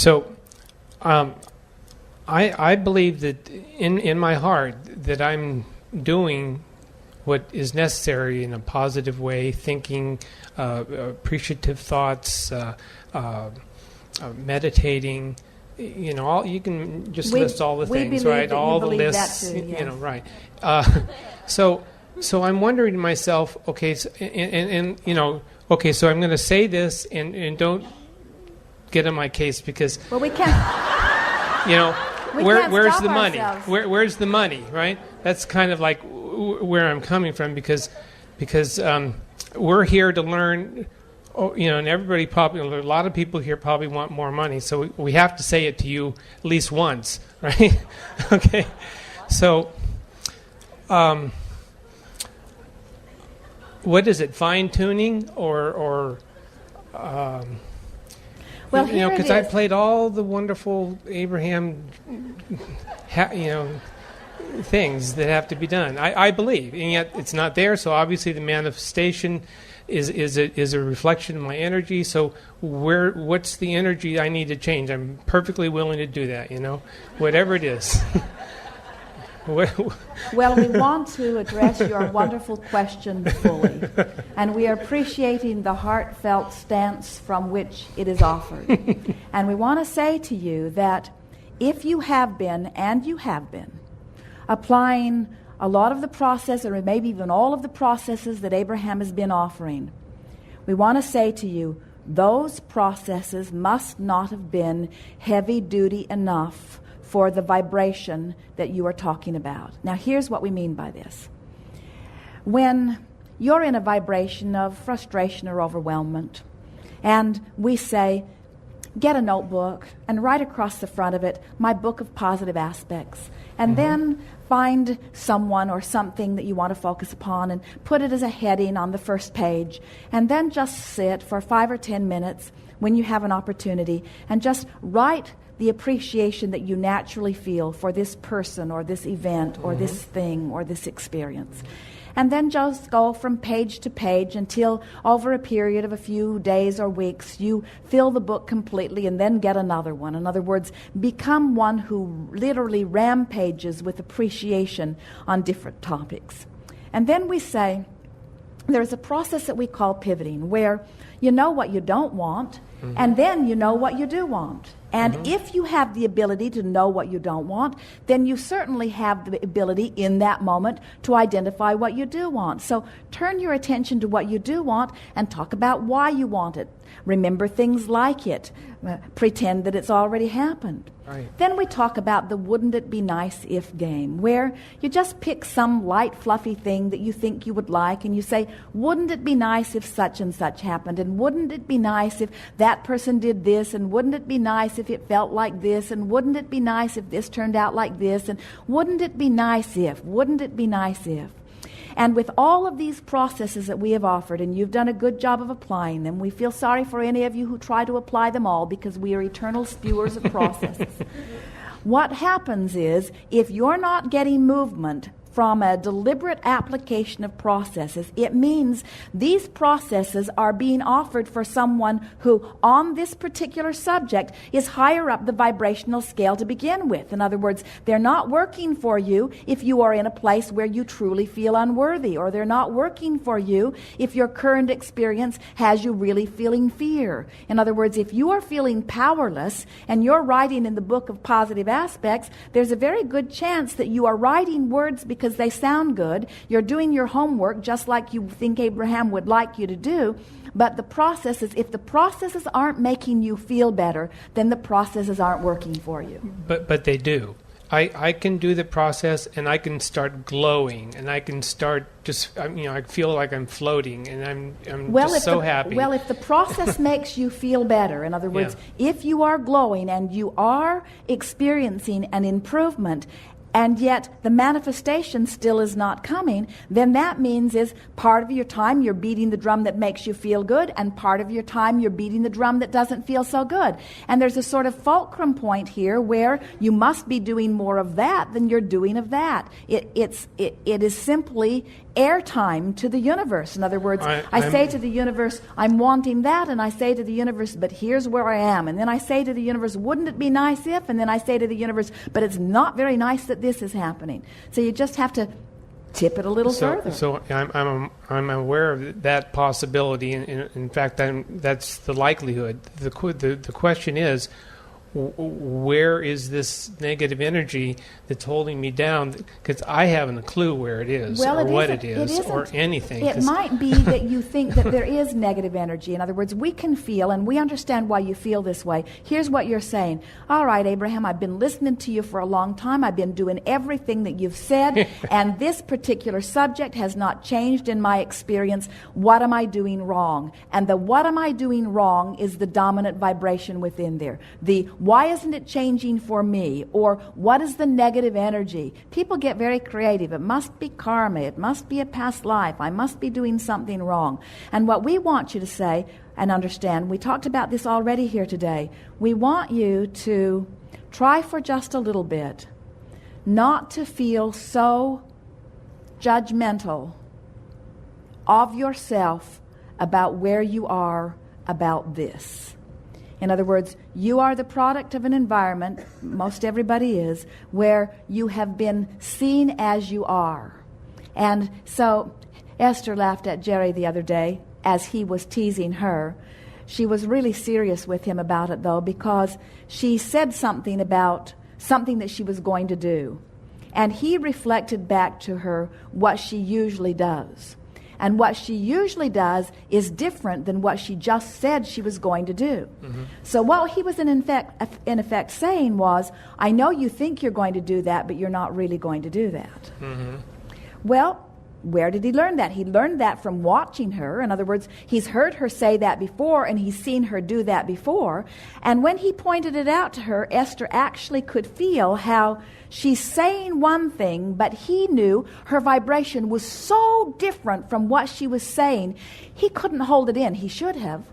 So, I believe that in my heart that I'm doing what is necessary in a positive way, thinking appreciative thoughts, meditating. All you can just list all the things, right? All the lists, too, yes. Right. So I'm wondering to myself, okay, so, okay, so I'm going to say this and don't get in my case because we can't. Where's the money? Ourselves. Where's the money, right? That's kind of like where I'm coming from because we're here to learn. And everybody probably, a lot of people here probably want more money, so we have to say it to you at least once, right? Okay, so what is it? Fine tuning or well, here because I played all the wonderful Abraham, things that have to be done. I believe, and yet it's not there. So obviously, the manifestation is a reflection of my energy. So what's the energy I need to change? I'm perfectly willing to do that. Whatever it is. Well, we want to address your wonderful question fully, and we are appreciating the heartfelt stance from which it is offered. And we want to say to you that if you have been, and you have been, applying a lot of the process, or maybe even all of the processes that Abraham has been offering, we want to say to you, those processes must not have been heavy-duty enough for the vibration that you are talking about. Now, here's what we mean by this. When you're in a vibration of frustration or overwhelmment, and we say, get a notebook and write across the front of it, my book of positive aspects, and then find someone or something that you want to focus upon and put it as a heading on the first page, and then just sit for 5 or 10 minutes when you have an opportunity and just write the appreciation that you naturally feel for this person or this event or this thing or this experience. And then just go from page to page until over a period of a few days or weeks you fill the book completely and then get another one. In other words, become one who literally rampages with appreciation on different topics. And then we say there's a process that we call pivoting, where you know what you don't want and then you know what you do want. And if you have the ability to know what you don't want, then you certainly have the ability in that moment to identify what you do want. So turn your attention to what you do want and talk about why you want it. Remember things like it. Pretend that it's already happened. Right. Then we talk about the wouldn't it be nice if game, where you just pick some light, fluffy thing that you think you would like, and you say, wouldn't it be nice if such and such happened, and wouldn't it be nice if that person did this, and wouldn't it be nice if it felt like this, and wouldn't it be nice if this turned out like this, and wouldn't it be nice if. And with all of these processes that we have offered, and you've done a good job of applying them, we feel sorry for any of you who try to apply them all because we are eternal spewers of processes. What happens is, if you're not getting movement from a deliberate application of processes, it means these processes are being offered for someone who, on this particular subject, is higher up the vibrational scale to begin with. In other words, they're not working for you if you are in a place where you truly feel unworthy, or they're not working for you if your current experience has you really feeling fear. In other words, if you are feeling powerless and you're writing in the book of positive aspects, there's a very good chance that you are writing words because they sound good. You're doing your homework just like you think Abraham would like you to do. But the processes, if the processes aren't making you feel better, then the processes aren't working for you. But they do. I can do the process, and I can start glowing, and I can start just, I feel like I'm floating, and I'm just so happy. Well, if the process makes you feel better, in other words, if you are glowing and you are experiencing an improvement, and yet the manifestation still is not coming, then that means is part of your time you're beating the drum that makes you feel good, and part of your time you're beating the drum that doesn't feel so good. And there's a sort of fulcrum point here where you must be doing more of that than you're doing of that. It is simply airtime to the universe. In other words, I say to the universe, I'm wanting that, and I say to the universe, but here's where I am. And then I say to the universe, wouldn't it be nice if? And then I say to the universe, but it's not very nice that this is happening. So you just have to tip it a little further. So I'm aware of that possibility. In fact, that's the likelihood. The question is, where is this negative energy that's holding me down? Because I haven't a clue where it is, or what it is, or anything. It might be that you think that there is negative energy. In other words, we can feel, and we understand why you feel this way. Here's what you're saying. All right, Abraham, I've been listening to you for a long time. I've been doing everything that you've said, and this particular subject has not changed in my experience. What am I doing wrong? And the what am I doing wrong is the dominant vibration within there. The why isn't it changing for me? Or what is the negative energy? People get very creative. It must be karma. It must be a past life. I must be doing something wrong. And what we want you to say and understand, we talked about this already here today, we want you to try for just a little bit not to feel so judgmental of yourself about where you are about this. In other words, you are the product of an environment, most everybody is, where you have been seen as you are. And so Esther laughed at Jerry the other day as he was teasing her. She was really serious with him about it, though, because she said something about something that she was going to do. And he reflected back to her what she usually does. And what she usually does is different than what she just said she was going to do. Mm-hmm. So what he was in effect saying was, I know you think you're going to do that, but you're not really going to do that. Mm-hmm. Well, where did he learn that? He learned that from watching her. In other words, he's heard her say that before, and he's seen her do that before. And when he pointed it out to her, Esther actually could feel how she's saying one thing, but he knew her vibration was so different from what she was saying, he couldn't hold it in. He should have.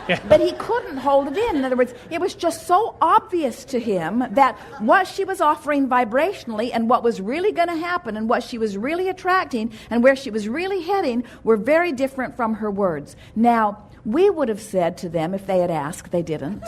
Yeah. But he couldn't hold it in. In other words, it was just so obvious to him that what she was offering vibrationally and what was really going to happen and what she was really attracting and where she was really heading were very different from her words. Now, we would have said to them, if they had asked, they didn't.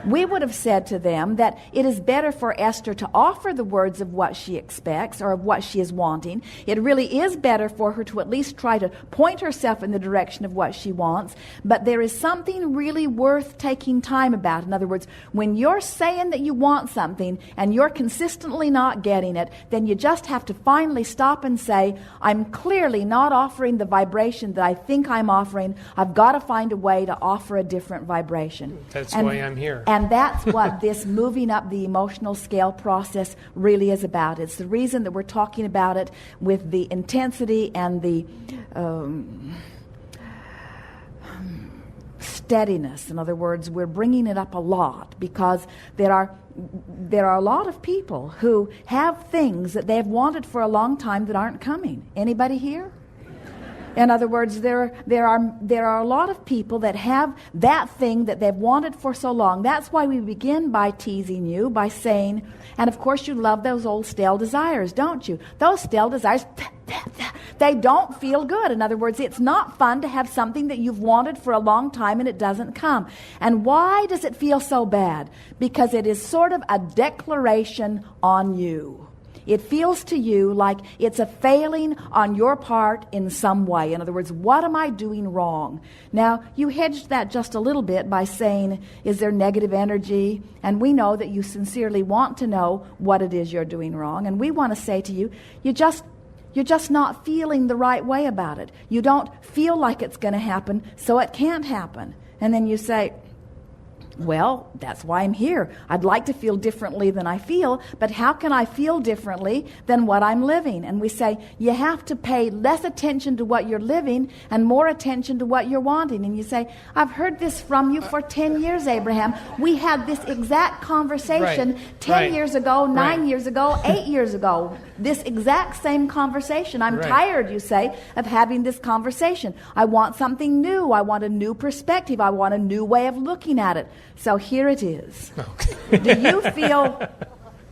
We would have said to them that it is better for Esther to offer the words of what she expects or of what she is wanting. It really is better for her to at least try to point herself in the direction of what she wants. But there is something really worth taking time about. In other words, when you're saying that you want something and you're consistently not getting it, then you just have to finally stop and say, I'm clearly not offering the vibration that I think I'm offering. I've got to find a way to offer a different vibration. That's why I'm here. And that's what this moving up the emotional scale process really is about. It's the reason that we're talking about it with the intensity and the steadiness. In other words, we're bringing it up a lot because there are a lot of people who have things that they've wanted for a long time that aren't coming. Anybody here? In other words, there are a lot of people that have that thing that they've wanted for so long. That's why we begin by teasing you, by saying, and of course you love those old stale desires, don't you? Those stale desires, they don't feel good. In other words, it's not fun to have something that you've wanted for a long time and it doesn't come. And why does it feel so bad? Because it is sort of a declaration on you. It feels to you like it's a failing on your part in some way. In other words, what am I doing wrong? Now, you hedged that just a little bit by saying, is there negative energy? And we know that you sincerely want to know what it is you're doing wrong. And we want to say to you, you're just not feeling the right way about it. You don't feel like it's going to happen, so it can't happen. And then you say, well, that's why I'm here. I'd like to feel differently than I feel, but how can I feel differently than what I'm living? And we say, you have to pay less attention to what you're living and more attention to what you're wanting. And you say, I've heard this from you for 10 years, Abraham. We had this exact conversation 10 years ago, 9 years ago, 8 years ago. This exact same conversation. I'm tired, you say, of having this conversation. I want something new. I want a new perspective. I want a new way of looking at it. So here it is. Okay. Do you feel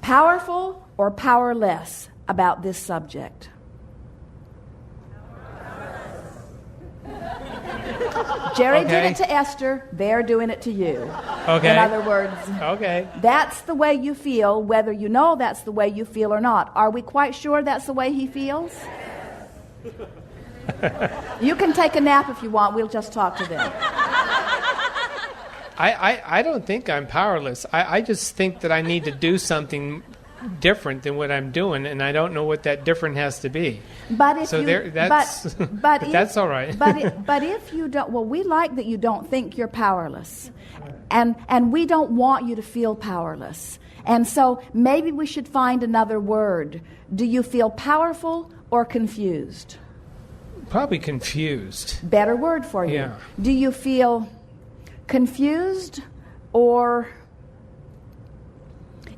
powerful or powerless about this subject? Jerry did it to Esther. They're doing it to you. Okay. In other words, Okay. that's the way you feel, whether you know that's the way you feel or not. Are we quite sure that's the way he feels? You can take a nap if you want. We'll just talk to them. I don't think I'm powerless. I just think that I need to do something different than what I'm doing, and I don't know what that different has to be. But if So you, there, that's but if, that's all right. but if you don't, well, we like that you don't think you're powerless, and we don't want you to feel powerless. And so maybe we should find another word. Do you feel powerful or confused? Probably confused. Better word for you. Yeah. Do you feel confused or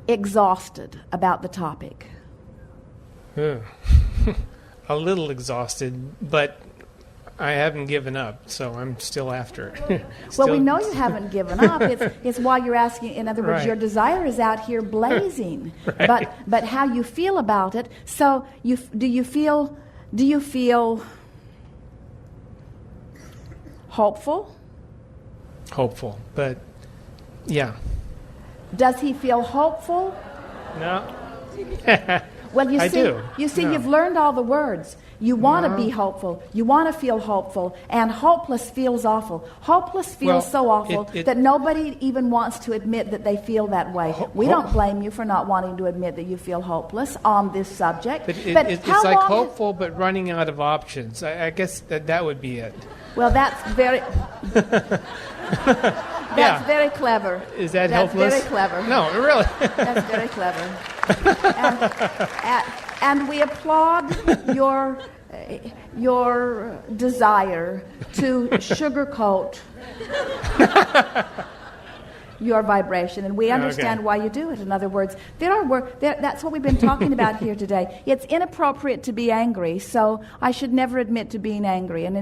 exhausted about the topic? Ugh. A little exhausted, but I haven't given up, so I'm still after it. Well, we know you haven't given up. It's why you're asking. In other words, Right. your desire is out here blazing. But how you feel about it. So do you feel hopeful? Hopeful, but yeah. Does he feel hopeful? No. Well, you I see, do. No. You've learned all the words. You want to be hopeful. You want to feel hopeful. And hopeless feels awful. Hopeless feels Well, so awful it- that nobody even wants to admit that they feel that way. We don't blame you for not wanting to admit that you feel hopeless on this subject. But it's how like long hopeful, but running out of options. I guess that would be it. Well, that's very... That's Yeah. very clever. Is that That's hopeless? very clever. No, really. That's very clever. And we applaud your desire to sugarcoat your vibration, and we understand Okay. why you do it. In other words, that's what we've been talking about here today. It's inappropriate to be angry, so I should never admit to being angry, and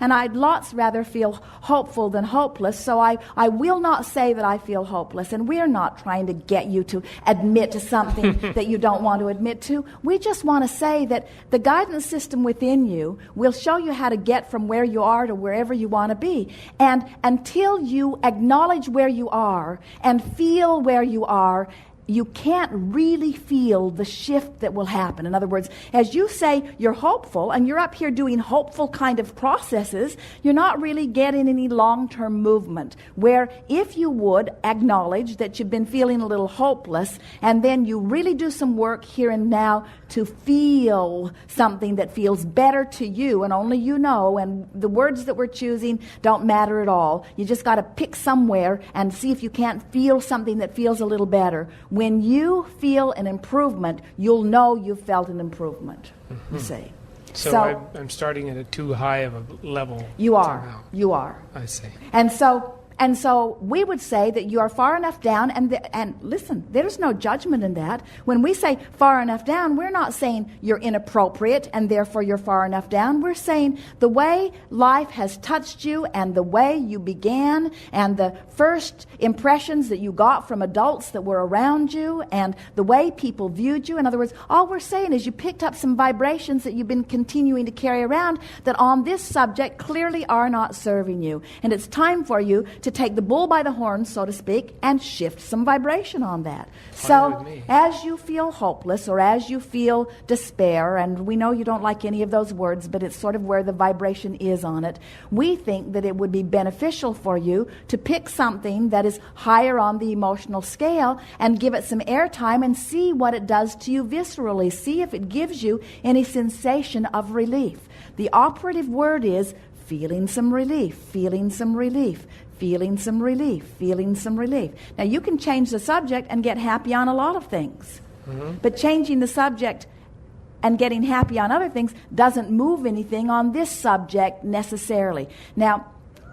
and I'd lots rather feel hopeful than hopeless, so I will not say that I feel hopeless, and we're not trying to get you to admit to something that you don't want to admit to. We just want to say that the guidance system within you will show you how to get from where you are to wherever you want to be, and until you acknowledge where you are and feel where you are, you can't really feel the shift that will happen. In other words, as you say you're hopeful and you're up here doing hopeful kind of processes, you're not really getting any long-term movement. Where if you would acknowledge that you've been feeling a little hopeless, and then you really do some work here and now to feel something that feels better to you, and only you know, and the words that we're choosing don't matter at all. You just got to pick somewhere and see if you can't feel something that feels a little better. When you feel an improvement, you'll know you've felt an improvement, you see. So I'm starting at a too high of a level. You are. somehow. You are. I see. And so we would say that you are far enough down, and listen, there's no judgment in that. When we say far enough down, we're not saying you're inappropriate and therefore you're far enough down. We're saying the way life has touched you and the way you began and the first impressions that you got from adults that were around you and the way people viewed you. In other words, all we're saying is you picked up some vibrations that you've been continuing to carry around that on this subject clearly are not serving you. And it's time for you to take the bull by the horns, so to speak, and shift some vibration on that. Fine with So me. as you feel hopeless or as you feel despair, and we know you don't like any of those words, but it's sort of where the vibration is on it, we think that it would be beneficial for you to pick something that is higher on the emotional scale and give it some airtime and see what it does to you viscerally. See if it gives you any sensation of relief. The operative word is feeling some relief, feeling some relief, feeling some relief, feeling some relief. Now, you can change the subject and get happy on a lot of things. But changing the subject and getting happy on other things doesn't move anything on this subject necessarily. Now,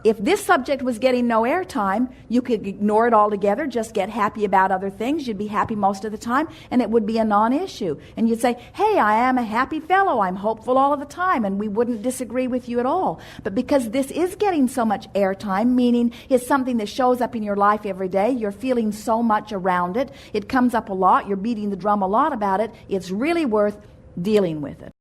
if this subject was getting no airtime, you could ignore it altogether, just get happy about other things. You'd be happy most of the time, and it would be a non-issue. And you'd say, hey, I am a happy fellow. I'm hopeful all of the time, and we wouldn't disagree with you at all. But because this is getting so much airtime, meaning it's something that shows up in your life every day, you're feeling so much around it, it comes up a lot, you're beating the drum a lot about it, it's really worth dealing with it.